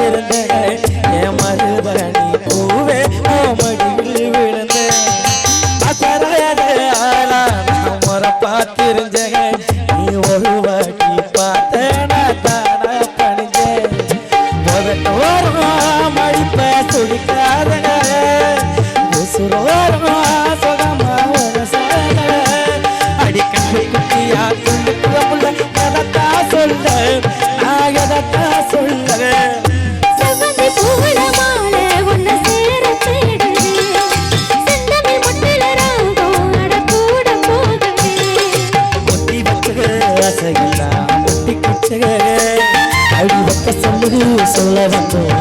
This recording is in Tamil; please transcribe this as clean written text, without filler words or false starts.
இருந்தேன் என் மருதனி பூவே மடிவில் விழுந்தேன் ஆளா முறை பார்த்திருந்தேன் நீ ஒரு வாட்டி பார்த்தேனா தானா பணிஞ்சேன் மடிப்ப சுடிக்காதங்க உசுரோரமா சுகமா அடிக்கடி குட்டியா சொல்ல எதத்தா சொல்ல நான் எதத்தா சொல்ல அடி வைக்க சொல்லுது சொல்ல வந்தோம்